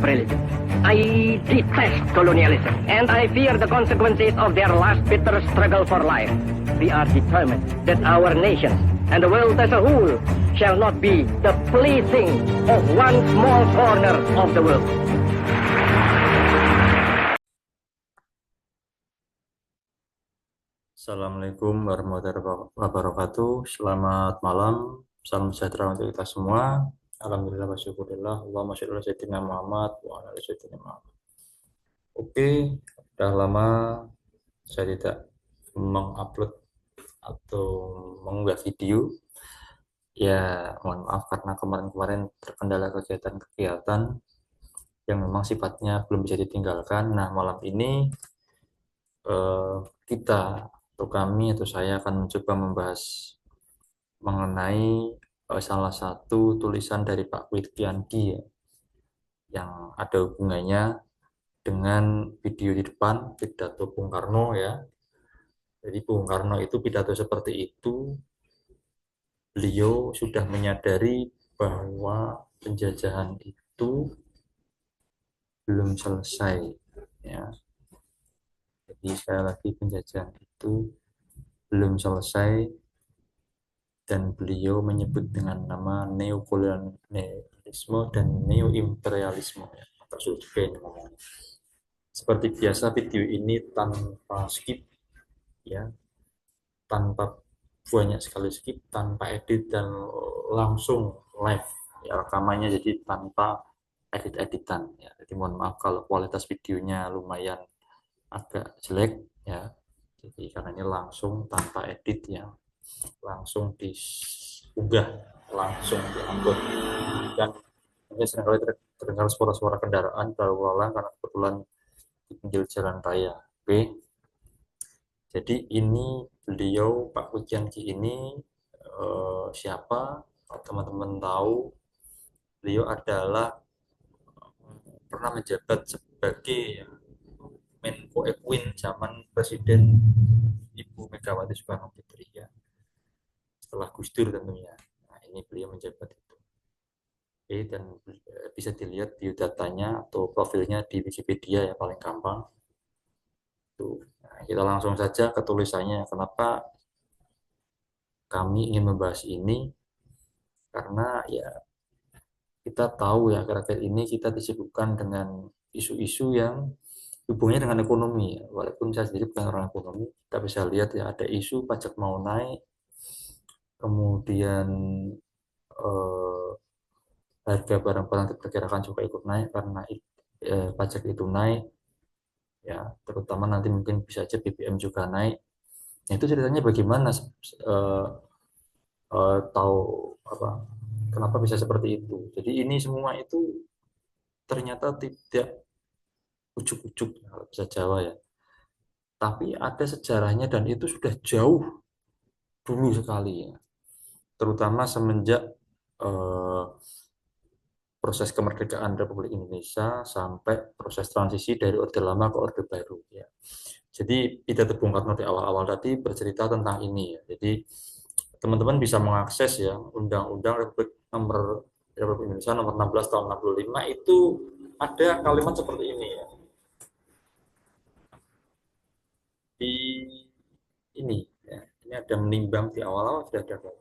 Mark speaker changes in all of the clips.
Speaker 1: imperialism. I detest colonialism, and I fear the consequences of their last bitter struggle for life. We are determined that our nation and the world as a whole shall not be the plaything of one small corner of the world.
Speaker 2: Assalamualaikum warahmatullahi wabarakatuh. Selamat malam, salam sejahtera untuk kita semua. Alhamdulillah wa syukurillah. Allahumma sholli ala sayyidina Muhammad wa ala ali sayyidina Muhammad. Oke, sudah lama saya tidak mengupload atau mengunggah video. Ya, mohon maaf karena kemarin-kemarin terkendala kegiatan-kegiatan yang memang sifatnya belum bisa ditinggalkan. Nah, malam ini kita atau kami atau saya akan mencoba membahas mengenai salah satu tulisan dari Pak Witkiangi ya, yang ada hubungannya dengan video di depan pidato Bung Karno ya. Jadi Bung Karno itu pidato seperti itu, beliau sudah menyadari bahwa penjajahan itu belum selesai ya. Jadi sekali lagi penjajahan itu belum selesai dan beliau menyebut dengan nama neokolonialisme dan neoimperialisme ya. Agak sulit juga ini ngomongnya. Seperti biasa video ini tanpa skip ya, tanpa banyak sekali skip, tanpa edit dan langsung live ya rekamannya, jadi tanpa edit-editan ya. Jadi mohon maaf kalau kualitas videonya lumayan agak jelek ya. Jadi karena ini langsung tanpa edit ya, langsung diunggah, langsung diupload. Dan ini seringkali terdengar suara-suara kendaraan berlalu lalang karena kebetulan di pinggir jalan raya. Oke. Jadi ini beliau Pak Witkiangi ini siapa? Teman-teman tahu, beliau adalah pernah menjabat sebagai Menko Equin zaman Presiden Ibu Megawati Soekarno Putri ya. Setelah Gus Dur tentunya. Nah, ini beliau menjabat itu. Oke, dan bisa dilihat biodatanya atau profilnya di Wikipedia ya, paling gampang. Tuh. Nah, kita langsung saja ke tulisannya. Kenapa kami ingin membahas ini? Karena ya kita tahu ya akhir-akhir ini kita disibukkan dengan isu-isu yang hubungannya dengan ekonomi ya. Walaupun saya sendiri bukan orang ekonomi, kita bisa lihat ya ada isu pajak mau naik, kemudian harga barang-barang diperkirakan juga ikut naik karena pajak itu naik ya, terutama nanti mungkin bisa aja BBM juga naik. Nah, itu ceritanya bagaimana tahu apa kenapa bisa seperti itu. Jadi ini semua itu ternyata tidak ujuk-ujuk kalau bisa Jawa ya, tapi ada sejarahnya dan itu sudah jauh dulu sekali ya, terutama semenjak proses kemerdekaan Republik Indonesia sampai proses transisi dari Orde Lama ke Orde Baru ya. Jadi pidato Bung Karno di awal-awal tadi bercerita tentang ini ya. Jadi teman-teman bisa mengakses ya Undang-Undang Republik Indonesia nomor 16 tahun 65 itu ada kalimat seperti ini ya. Di ini ya, ini ada menimbang di awal-awal sudah ada.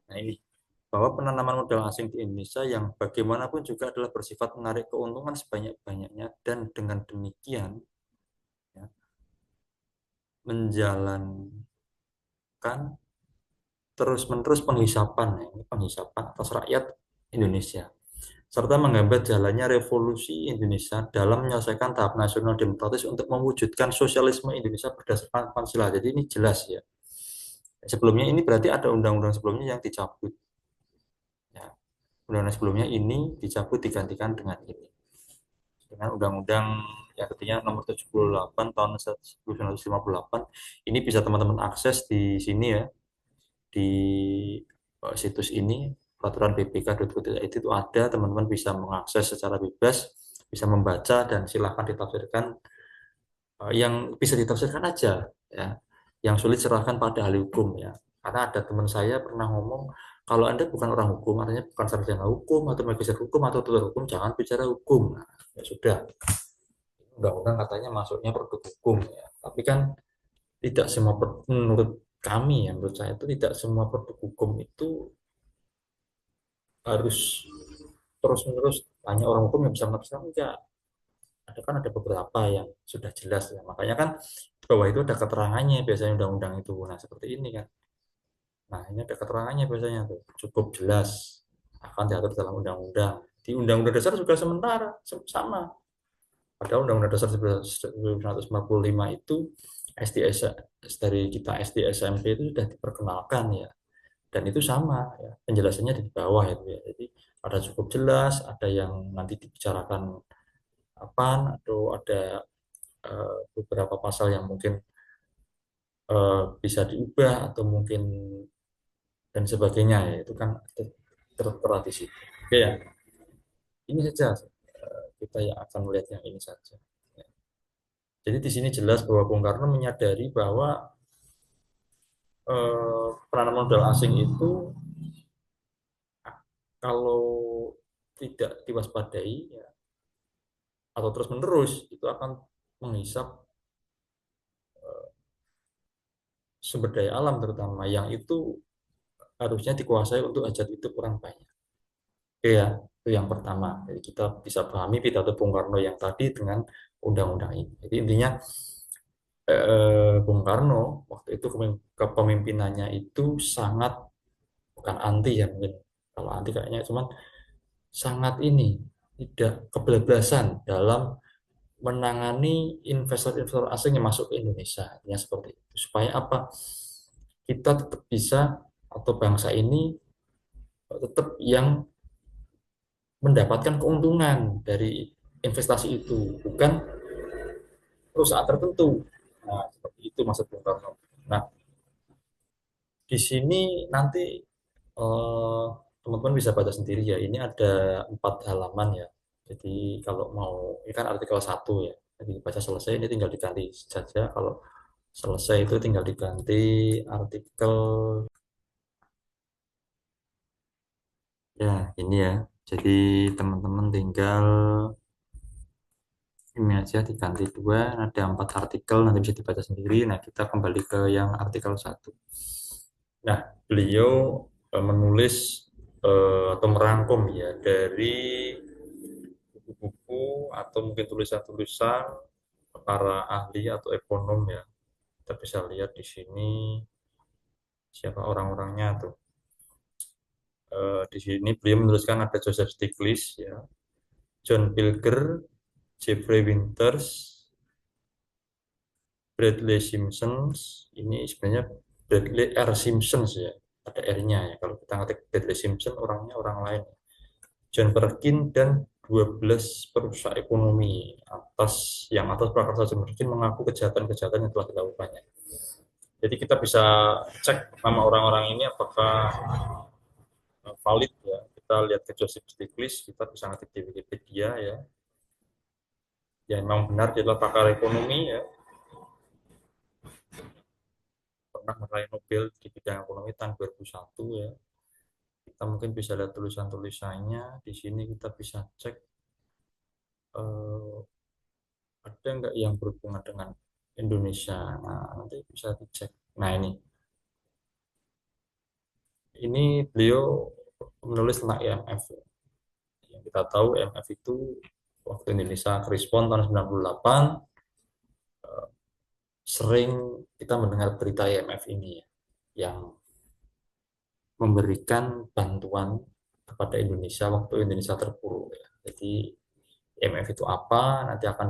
Speaker 2: Nah ini bahwa penanaman modal asing di Indonesia yang bagaimanapun juga adalah bersifat menarik keuntungan sebanyak-banyaknya dan dengan demikian ya, menjalankan terus-menerus penghisapan atas rakyat Indonesia serta menghambat jalannya revolusi Indonesia dalam menyelesaikan tahap nasional demokratis untuk mewujudkan sosialisme Indonesia berdasarkan Pancasila. Jadi ini jelas ya. Sebelumnya ini berarti ada undang-undang sebelumnya yang dicabut. Ya, undang-undang sebelumnya ini dicabut digantikan dengan ini. Dengan undang-undang yang artinya nomor 78 tahun 1958. Ini bisa teman-teman akses di sini ya. Di situs ini peraturan BPK.go.id itu ada, teman-teman bisa mengakses secara bebas, bisa membaca dan silahkan ditafsirkan yang bisa ditafsirkan aja ya. Yang sulit serahkan pada ahli hukum ya. Karena ada teman saya pernah ngomong Kalau Anda bukan orang hukum, artinya bukan sarjana hukum atau magister hukum atau tutor hukum, jangan bicara hukum. Nah, ya sudah, undang-undang katanya masuknya produk hukum ya. Tapi kan tidak semua menurut kami ya, menurut saya itu tidak semua produk hukum itu harus terus-menerus hanya orang hukum yang bisa menafsirkan, enggak. Ada beberapa yang sudah jelas ya. Makanya kan di bawah itu ada keterangannya biasanya undang-undang itu. Nah, seperti ini kan. Nah, ini ada keterangannya biasanya tuh. Cukup jelas akan diatur dalam undang-undang. Di undang-undang dasar juga sementara sama. Padahal undang-undang dasar 1945 itu SDS dari kita SD SMP itu sudah diperkenalkan ya. Dan itu sama ya. Penjelasannya di bawah itu ya. Jadi ada cukup jelas, ada yang nanti dibicarakan apa atau ada beberapa pasal yang mungkin bisa diubah atau mungkin dan sebagainya ya itu kan tertera di situ. Oke ya, ini saja kita yang akan melihat yang ini saja. Ya. Jadi di sini jelas bahwa Bung Karno menyadari bahwa peranan modal asing itu kalau tidak diwaspadai ya, atau terus menerus itu akan menghisap sumber daya alam terutama yang itu harusnya dikuasai untuk hajat hidup orang banyak. Oke ya, itu yang pertama. Jadi kita bisa pahami pidato Bung Karno yang tadi dengan undang-undang ini. Jadi intinya Bung Karno waktu itu kepemimpinannya itu sangat bukan anti ya mungkin kalau anti kayaknya cuman sangat ini tidak kebablasan dalam menangani investor-investor asing yang masuk ke Indonesia. Artinya seperti itu. Supaya apa? Kita tetap bisa atau bangsa ini tetap yang mendapatkan keuntungan dari investasi itu, bukan perusahaan tertentu. Nah, seperti itu maksud Bung Karno. Nah, di sini nanti teman-teman bisa baca sendiri ya. Ini ada 4 halaman ya. Jadi kalau mau, ini kan artikel 1 ya. Jadi baca selesai ini tinggal diganti saja. Kalau selesai itu tinggal diganti artikel ya ini ya. Jadi teman-teman tinggal ini aja diganti 2, ada 4 artikel nanti bisa dibaca sendiri. Nah kita kembali ke yang artikel 1. Nah beliau menulis atau merangkum ya dari buku-buku atau mungkin tulisan-tulisan para ahli atau ekonom ya. Kita bisa lihat di sini siapa orang-orangnya tuh. Di sini beliau menuliskan ada Joseph Stiglitz ya, John Pilger, Jeffrey Winters, Bradley Simpsons. Ini sebenarnya Bradley R. Simpsons ya, ada R-nya ya. Kalau kita ngetik Bradley Simpson orangnya orang lain. John Perkin dan 12 perusahaan ekonomi atas prakarsa John Perkin mengaku kejahatan-kejahatan yang telah dilakukannya. Jadi kita bisa cek nama orang-orang ini apakah valid ya. Kita lihat ke Joseph Stiglitz, kita bisa ngetik di Wikipedia ya. Ya memang benar dia adalah pakar ekonomi ya. Pernah meraih Nobel di bidang ekonomi tahun 2001 ya. Kita mungkin bisa lihat tulisan-tulisannya. Di sini kita bisa cek ada nggak yang berhubungan dengan Indonesia. Nah, nanti bisa dicek. Nah, ini beliau menulis tentang IMF. Yang kita tahu IMF itu waktu Indonesia kerespon tahun 98 sering kita mendengar berita IMF ini ya, yang memberikan bantuan kepada Indonesia waktu Indonesia terpuruk ya. Jadi IMF itu apa? Nanti akan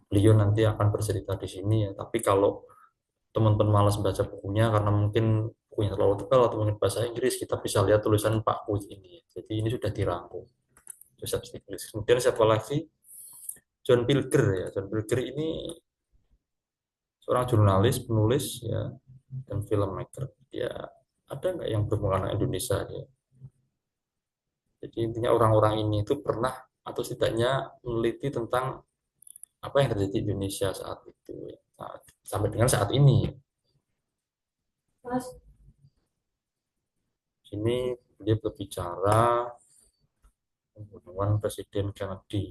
Speaker 2: beliau nanti akan bercerita di sini ya. Tapi kalau teman-teman malas baca bukunya karena mungkin bukunya terlalu tebal atau mungkin bahasa Inggris, kita bisa lihat tulisan Pak Kuit ini. Jadi ini sudah dirangkum. Joseph Stiglitz. Kemudian siapa lagi? John Pilger ya. John Pilger ini seorang jurnalis, penulis ya, dan filmmaker. Ya ada nggak yang berhubungan dengan Indonesia ya? Jadi intinya orang-orang ini itu pernah atau setidaknya meneliti tentang apa yang terjadi di Indonesia saat itu ya. Nah, sampai dengan saat ini. Ini dia berbicara pembunuhan Presiden Kennedy,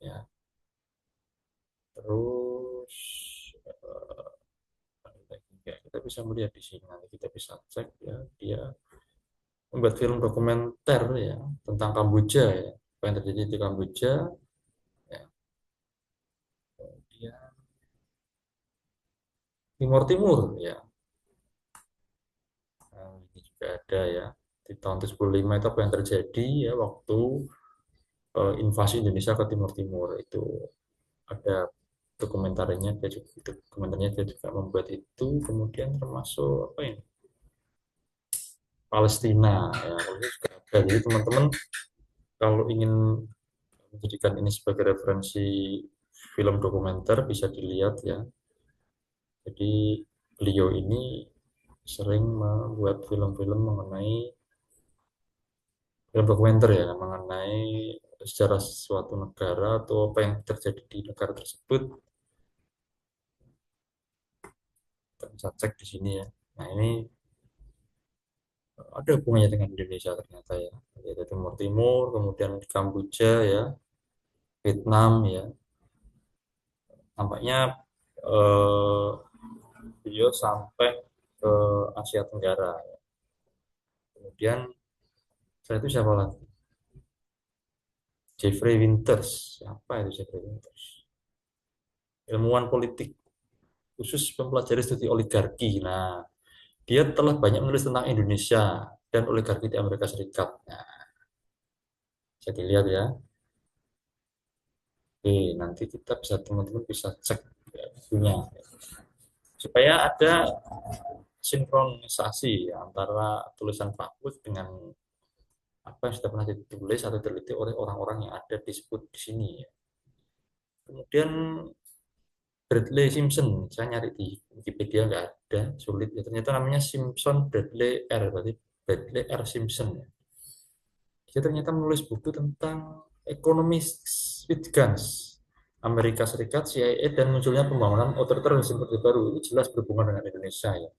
Speaker 2: ya. Terus ya, kita bisa melihat di sini, nanti kita bisa cek ya, dia membuat film dokumenter ya tentang Kamboja ya, apa yang terjadi di Kamboja ya. Dia Timur Timur ya. Nah, ini juga ada ya, di tahun 1945 itu apa yang terjadi ya waktu invasi Indonesia ke Timur Timur itu, ada dokumentarnya dia juga membuat itu. Kemudian termasuk apa ini, Palestina ya, kalau itu juga ada. Jadi teman-teman kalau ingin menjadikan ini sebagai referensi film dokumenter bisa dilihat ya. Jadi beliau ini sering membuat film-film mengenai film dokumenter ya, mengenai sejarah suatu negara atau apa yang terjadi di negara tersebut. Kita bisa cek di sini ya. Nah, ini ada hubungannya dengan Indonesia ternyata ya. Yaitu Timur Timur, kemudian Kamboja ya, Vietnam ya. Nampaknya eh, beliau sampai ke Asia Tenggara. Kemudian saya itu siapa lagi? Jeffrey Winters. Siapa itu Jeffrey Winters? Ilmuwan politik khusus mempelajari studi oligarki. Nah, dia telah banyak menulis tentang Indonesia dan oligarki di Amerika Serikat. Nah, bisa dilihat ya. Oke, nanti kita bisa, teman-teman bisa cek ya, bukunya supaya ada sinkronisasi ya, antara tulisan Pak Put dengan apa yang sudah pernah ditulis atau diteliti oleh orang-orang yang ada disebut di sini ya. Kemudian Bradley Simpson, saya nyari di Wikipedia nggak ada, sulit ya. Ternyata namanya Simpson Bradley R, berarti Bradley R. Simpson ya. Dia ternyata menulis buku tentang ekonomi with guns, Amerika Serikat, CIA, dan munculnya pembangunan otoriter rezim Orde Baru. Ini jelas berhubungan dengan Indonesia ya.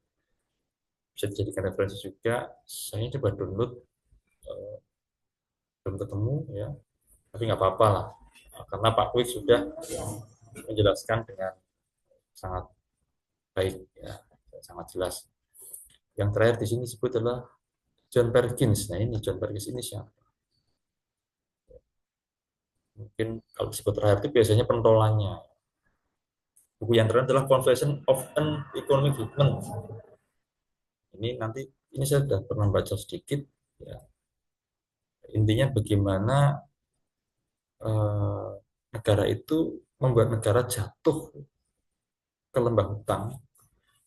Speaker 2: Bisa dijadikan referensi juga. Saya coba download, eh, belum ketemu ya, tapi nggak apa-apa lah. Karena Pak Kwik sudah menjelaskan dengan sangat baik ya, sangat jelas. Yang terakhir di sini disebut adalah John Perkins. Nah, ini John Perkins ini siapa? Mungkin kalau disebut terakhir itu biasanya pentolannya. Buku yang terakhir adalah Confession of an Economic Hitman. Ini saya sudah pernah baca sedikit ya. Intinya bagaimana eh, negara itu membuat negara jatuh ke lembah hutang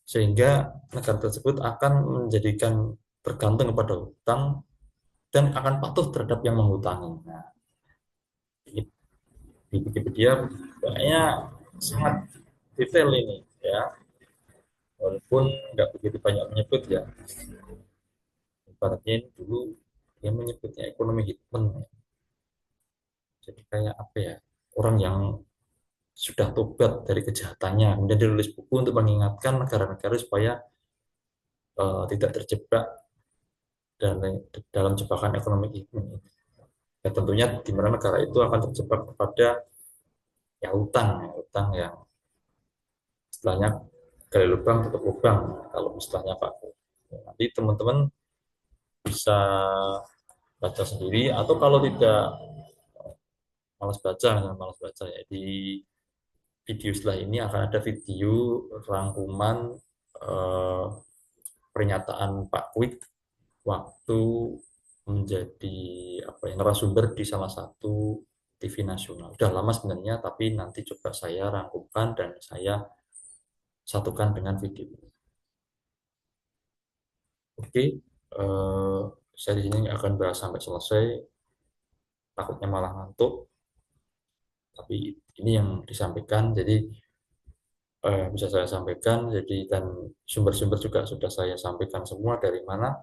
Speaker 2: sehingga negara tersebut akan menjadikan bergantung kepada hutang dan akan patuh terhadap yang menghutangi. Nah, di Wikipedia kayaknya sangat detail ini ya, walaupun nggak begitu banyak menyebut ya. Ibaratnya ini dulu dia menyebutnya ekonomi hitman ya. Jadi kayak apa ya, orang yang sudah tobat dari kejahatannya kemudian dia tulis buku untuk mengingatkan negara-negara supaya tidak terjebak dalam jebakan ekonomi hitman. Ya, tentunya di mana negara itu akan terjebak kepada ya utang yang istilahnya gali lubang tutup lubang kalau istilahnya Pak. Nanti teman-teman bisa baca sendiri atau kalau tidak malas baca ya, di video setelah ini akan ada video rangkuman eh, pernyataan Pak Kwik waktu menjadi apa ya, narasumber di salah satu TV nasional. Udah lama sebenarnya, tapi nanti coba saya rangkumkan dan saya satukan dengan video. Oke, saya di sini nggak akan bahas sampai selesai, takutnya malah ngantuk. Tapi ini yang disampaikan, jadi bisa saya sampaikan. Jadi dan sumber-sumber juga sudah saya sampaikan semua dari mana.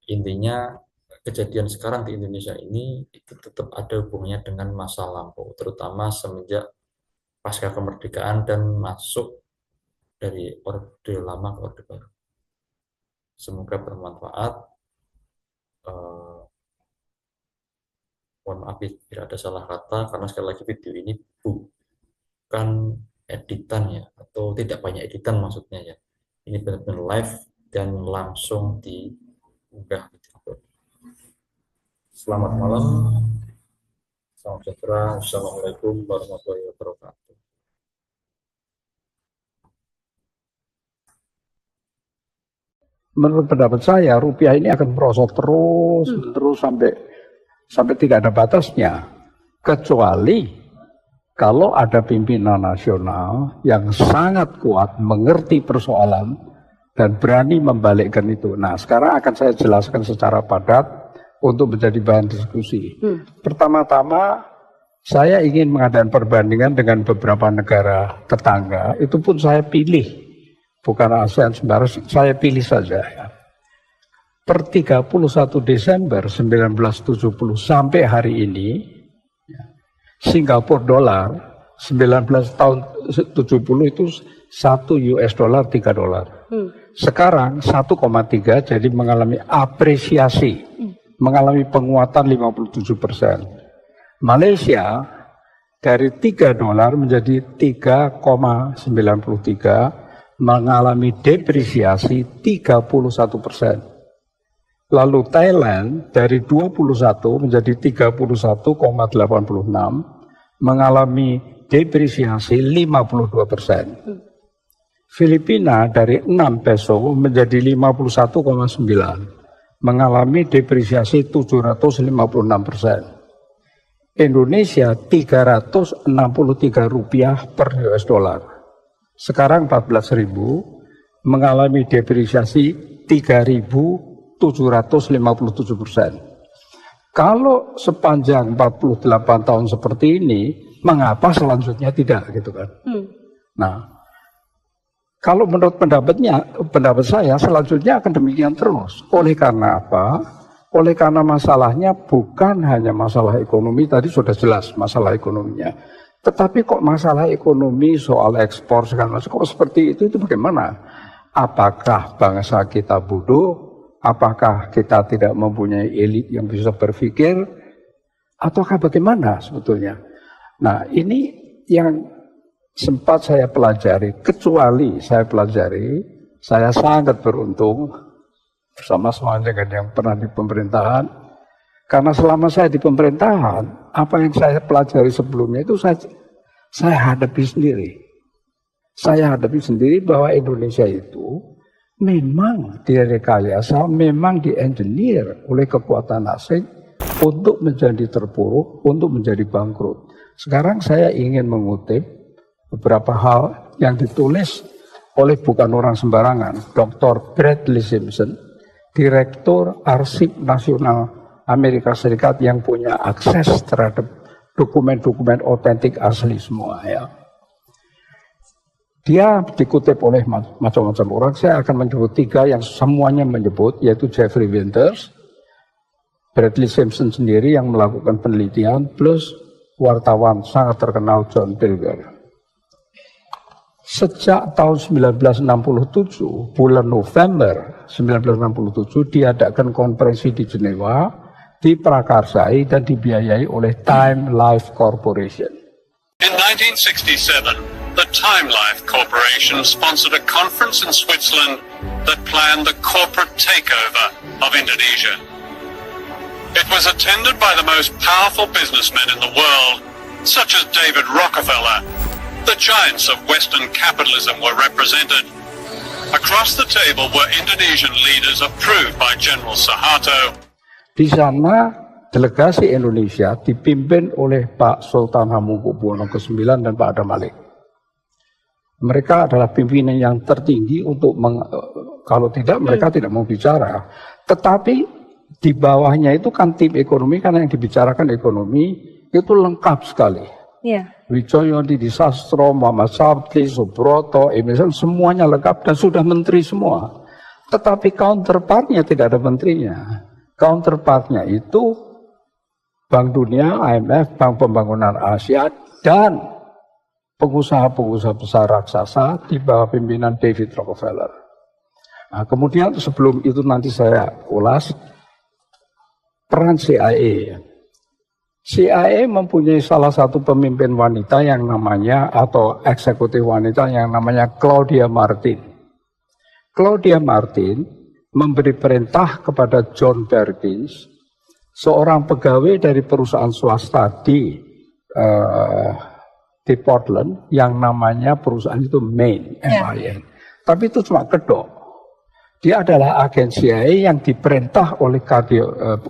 Speaker 2: Intinya kejadian sekarang di Indonesia ini itu tetap ada hubungannya dengan masa lampau, terutama semenjak pasca kemerdekaan dan masuk dari Orde Lama ke Orde Baru. Semoga bermanfaat. eh, mohon maaf bila ada salah kata, karena sekali lagi video ini bukan editan ya, atau tidak banyak editan maksudnya ya. Ini benar-benar live dan langsung diunggah gitu. Selamat malam, salam sejahtera, assalamualaikum warahmatullahi wabarakatuh.
Speaker 3: Menurut pendapat saya, rupiah ini akan merosot terus sampai tidak ada batasnya, kecuali kalau ada pimpinan nasional yang sangat kuat mengerti persoalan dan berani membalikkan itu. Nah, sekarang akan saya jelaskan secara padat untuk menjadi bahan diskusi. Pertama-tama, saya ingin mengadakan perbandingan dengan beberapa negara tetangga. Itu pun saya pilih, bukan ASEAN sembarang, saya pilih saja. Per 31 Desember 1970 sampai hari ini, Singapura dolar 19 tahun 70 itu 1 US dollar 3 dolar. Sekarang 1,3 jadi mengalami apresiasi, mengalami penguatan 57%. Malaysia dari 3 dolar menjadi 3,93, mengalami depresiasi 31%. Lalu Thailand dari 21 menjadi 31,86, mengalami depresiasi 52%. Filipina dari 6 peso menjadi 51,9, mengalami depresiasi 756%. Indonesia 363 rupiah per US dollar. Sekarang 14.000, mengalami depresiasi 3.757%. Kalau sepanjang 48 tahun seperti ini, mengapa selanjutnya tidak, gitu kan? Nah, kalau menurut pendapat saya selanjutnya akan demikian terus. Oleh karena apa? Oleh karena masalahnya bukan hanya masalah ekonomi, tadi sudah jelas masalah ekonominya. Tetapi kok masalah ekonomi, soal ekspor, segala macam, kok seperti itu bagaimana? Apakah bangsa kita bodoh? Apakah kita tidak mempunyai elit yang bisa berpikir? Ataukah bagaimana sebetulnya? Nah, ini yang sempat saya pelajari, kecuali saya pelajari, saya sangat beruntung bersama dengan yang pernah di pemerintahan. Karena selama saya di pemerintahan, apa yang saya pelajari sebelumnya itu saya hadapi sendiri. Saya hadapi sendiri bahwa Indonesia itu memang direkayasa, memang di-engineer oleh kekuatan asing untuk menjadi terpuruk, untuk menjadi bangkrut. Sekarang saya ingin mengutip beberapa hal yang ditulis oleh bukan orang sembarangan, Dr. Bradley Simpson, Direktur Arsip Nasional Amerika Serikat yang punya akses terhadap dokumen-dokumen otentik asli semua ya. Dia dikutip oleh macam-macam orang. Saya akan menyebut 3 yang semuanya menyebut, yaitu Jeffrey Winters, Bradley Simpson sendiri yang melakukan penelitian, plus wartawan sangat terkenal John Pilger. Sejak tahun 1967, bulan November 1967, diadakan konferensi di Jenewa, diprakarsai dan dibiayai oleh Time Life Corporation.
Speaker 4: In 1967, the Time Life Corporation sponsored a conference in Switzerland that planned the corporate takeover of Indonesia. It was attended by the most powerful businessmen in the world, such as David Rockefeller. The giants of Western capitalism were represented. Across the table were Indonesian leaders approved by General Suharto.
Speaker 3: Di sana delegasi Indonesia dipimpin oleh Pak Sultan Hamengkubuwono ke-9 dan Pak Adam Malik. Mereka adalah pimpinan yang tertinggi untuk kalau tidak mereka tidak mau bicara. Tetapi di bawahnya itu kan tim ekonomi, karena yang dibicarakan ekonomi itu lengkap sekali. Wijoyo, Didi Sastro, Muhammad Sabti, Subroto, Emerson, semuanya lengkap dan sudah menteri semua. Tetapi counterpartnya tidak ada menterinya. Counterpartnya itu Bank Dunia, IMF, Bank Pembangunan Asia, dan pengusaha-pengusaha besar raksasa di bawah pimpinan David Rockefeller. Nah, kemudian sebelum itu nanti saya ulas, peran CIA. CIA mempunyai salah satu pemimpin wanita yang namanya, atau eksekutif wanita yang namanya Claudia Martin. Claudia Martin memberi perintah kepada John Perkins, seorang pegawai dari perusahaan swasta di Portland, yang namanya perusahaan itu Main, MIN. Tapi itu cuma kedok. Dia adalah agen CIA yang diperintah oleh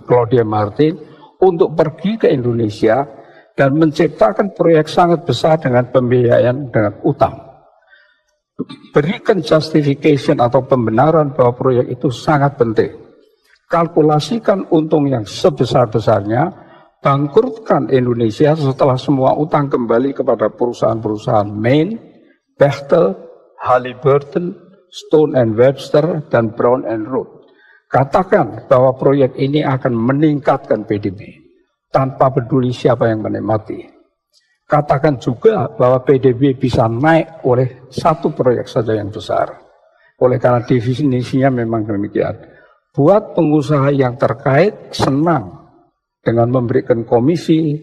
Speaker 3: Claudia Martin untuk pergi ke Indonesia dan menciptakan proyek sangat besar dengan pembiayaan dengan utang. Berikan justification atau pembenaran bahwa proyek itu sangat penting. Kalkulasikan untung yang sebesar-besarnya, bangkrutkan Indonesia setelah semua utang kembali kepada perusahaan-perusahaan Main, Bechtel, Halliburton, Stone and Webster, dan Brown and Root. Katakan bahwa proyek ini akan meningkatkan PDB tanpa peduli siapa yang menikmati. Katakan juga bahwa PDB bisa naik oleh satu proyek saja yang besar. Oleh karena definisinya memang demikian. Buat pengusaha yang terkait senang dengan memberikan komisi,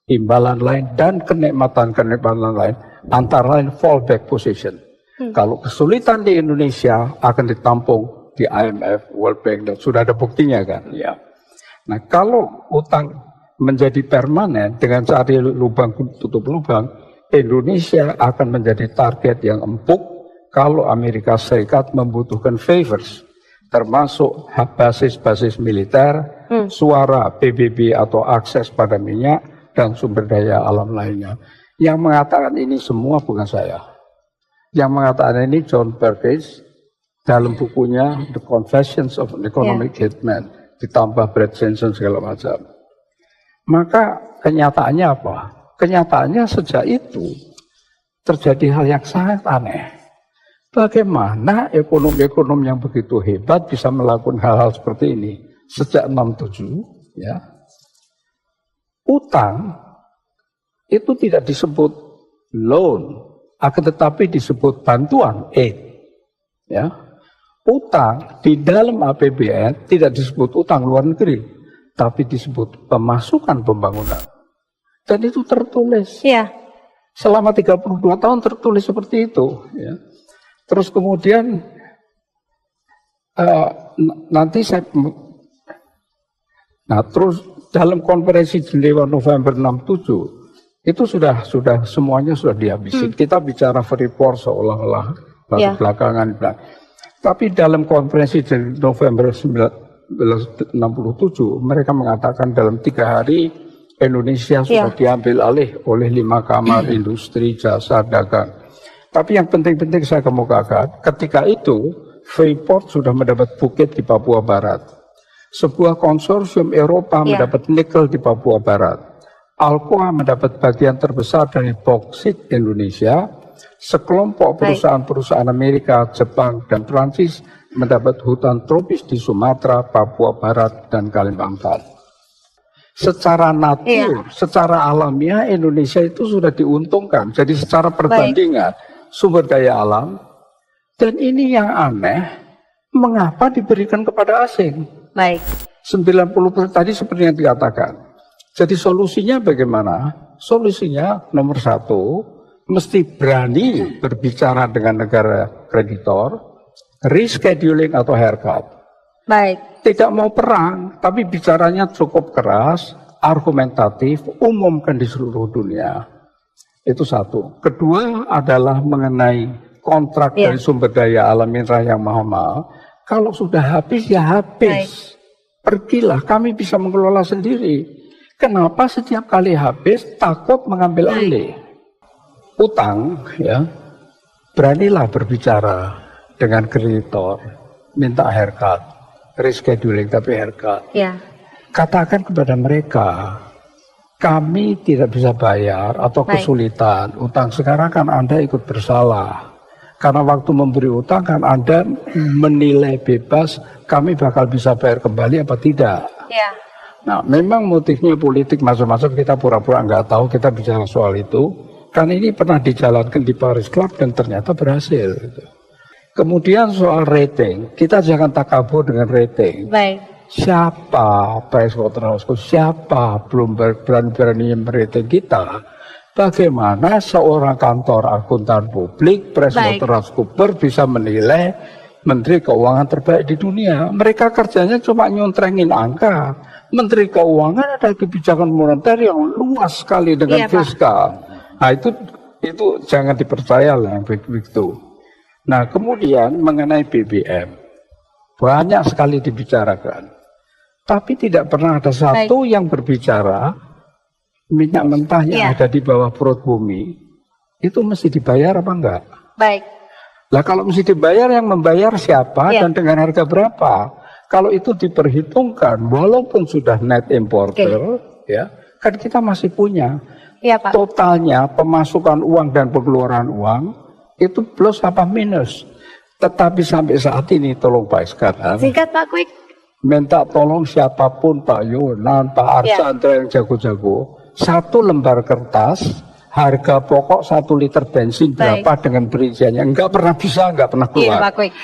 Speaker 3: imbalan lain, dan kenikmatan-kenikmatan lain, antara lain fallback position. Kalau kesulitan di Indonesia akan ditampung di IMF, World Bank, dan sudah ada buktinya kan. Ya. Nah kalau utang menjadi permanen dengan cari lubang tutup lubang, Indonesia akan menjadi target yang empuk kalau Amerika Serikat membutuhkan favors, termasuk basis-basis militer, suara PBB atau akses pada minyak, dan sumber daya alam lainnya. Yang mengatakan ini semua bukan saya. Yang mengatakan ini John Perkins dalam bukunya The Confessions of an Economic Hitman, ditambah Brad Simpson segala macam. Maka kenyataannya apa? Kenyataannya sejak itu terjadi hal yang sangat aneh. Bagaimana ekonom-ekonom yang begitu hebat bisa melakukan hal-hal seperti ini sejak 67, ya. Utang itu tidak disebut loan, akan tetapi disebut bantuan, aid. Ya. Utang di dalam APBN tidak disebut utang luar negeri, tapi disebut pemasukan pembangunan. Dan itu tertulis.
Speaker 5: Iya.
Speaker 3: Selama 32 tahun tertulis seperti itu. Ya. Terus kemudian nanti saya, terus dalam konferensi Jenewa November 67 itu sudah semuanya sudah dihabisin. Kita bicara Freeport seolah-olah baru belakangan. Tapi dalam konferensi November 1967 mereka mengatakan dalam 3 hari Indonesia sudah diambil alih oleh 5 kamar industri, jasa, dagang. Tapi yang penting-penting saya kemukakan, ketika itu Freeport sudah mendapat bukit di Papua Barat. Sebuah konsorsium Eropa mendapat nikel di Papua Barat. Alcoa mendapat bagian terbesar dari boksit Indonesia. Sekelompok perusahaan-perusahaan Amerika, Jepang, dan Prancis mendapat hutan tropis di Sumatera, Papua Barat, dan Kalimantan. Secara natur, secara alamiah Indonesia itu sudah diuntungkan. Jadi secara perbandingan sumber daya alam, dan ini yang aneh, mengapa diberikan kepada asing?
Speaker 5: Baik.
Speaker 3: 90% tadi seperti yang dikatakan. Jadi solusinya bagaimana? Solusinya nomor 1, mesti berani berbicara dengan negara kreditor, rescheduling atau haircut.
Speaker 5: Baik.
Speaker 3: Tidak mau perang, tapi bicaranya cukup keras, argumentatif, umumkan di seluruh dunia. Itu 1. Kedua adalah mengenai kontrak dari sumber daya alam mineral yang mahal. Kalau sudah habis, ya habis. Pergilah, kami bisa mengelola sendiri. Kenapa setiap kali habis takut mengambil alih? Utang, ya, beranilah berbicara dengan kreditor, minta haircut, rescheduling tapi haircut.
Speaker 5: Ya.
Speaker 3: Katakan kepada mereka, kami tidak bisa bayar atau kesulitan utang. Sekarang kan Anda ikut bersalah. Karena waktu memberi utang kan Anda menilai bebas, kami bakal bisa bayar kembali apa tidak.
Speaker 5: Ya.
Speaker 3: Nah, memang motifnya politik macam-macam, kita pura-pura nggak tahu, kita bicara soal itu. Karena ini pernah dijalankan di Paris Club dan ternyata berhasil. Kemudian soal rating, kita jangan takabur dengan rating.
Speaker 5: Baik.
Speaker 3: siapa PricewaterhouseCoopers, siapa belum berani merating kita. Bagaimana seorang kantor akuntan publik PricewaterhouseCoopers bisa menilai Menteri Keuangan terbaik di dunia? Mereka kerjanya cuma nyontrengin angka. Menteri Keuangan ada kebijakan moneter yang luas sekali dengan fiskal. Nah itu jangan dipercaya lah yang begitu. Nah kemudian mengenai BBM, banyak sekali dibicarakan, tapi tidak pernah ada satu yang berbicara minyak mentah yang ada di bawah perut bumi itu mesti dibayar apa enggak?
Speaker 5: Baik.
Speaker 3: Lah kalau mesti dibayar, yang membayar siapa dan dengan harga berapa? Kalau itu diperhitungkan, walaupun sudah net importer, ya kan kita masih punya.
Speaker 5: Pak.
Speaker 3: Totalnya pemasukan uang dan pengeluaran uang itu plus apa minus. Tetapi sampai saat ini tolong Pak Iskandar.
Speaker 5: Singkat Pak Quick.
Speaker 3: Minta tolong siapapun, Pak Yonan, Pak Archandra yang jago-jago, 1 lembar kertas harga pokok 1 liter bensin berapa dengan perinciannya. Enggak pernah bisa, enggak pernah keluar.
Speaker 5: Iya Pak Quick.